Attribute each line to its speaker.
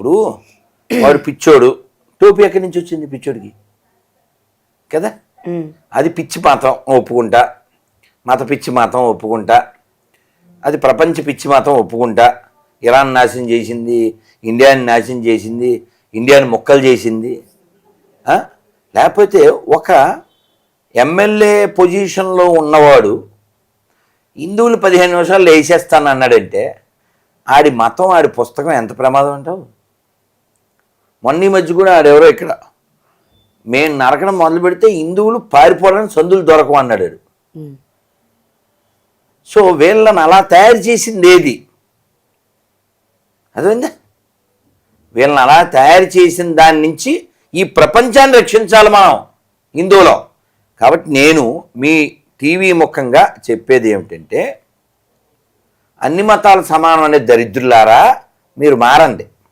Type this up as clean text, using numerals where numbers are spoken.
Speaker 1: ఇప్పుడు వాడు పిచ్చోడు, టోపీ ఎక్కడి నుంచి వచ్చింది పిచ్చోడికి కదా? అది పిచ్చి మతం ఒప్పుకుంటా, పిచ్చి మతం ఒప్పుకుంటా, అది ప్రపంచ పిచ్చి మతం ఒప్పుకుంటా. ఇరాన్ నాశనం చేసింది, ఇండియాని నాశనం చేసింది, ఇండియాని ముక్కలు చేసింది. లేకపోతే ఒక ఎమ్మెల్యే పొజిషన్లో ఉన్నవాడు హిందువులు 15 నిమిషాల్లో వేసేస్తాను అన్నాడంటే ఆడి మతం, ఆడి పుస్తకం ఎంత ప్రమాదం అంటావు? మొన్న ఈ మధ్య కూడా ఆడెవరో ఇక్కడ మేము నరకడం మొదలు పెడితే హిందువులు పారిపోవడానికి సందులు దొరకవు అన్నాడు. సో వీళ్ళని అలా తయారు చేసింది ఏది? అదేందా? వీళ్ళని అలా తయారు చేసిన దాని నుంచి ఈ ప్రపంచాన్ని రక్షించాలి మనం హిందువులో. కాబట్టి నేను మీ టీవీ ముఖంగా చెప్పేది ఏమిటంటే, అన్ని మతాలు సమానం అనే దరిద్రులారా, మీరు మారండి.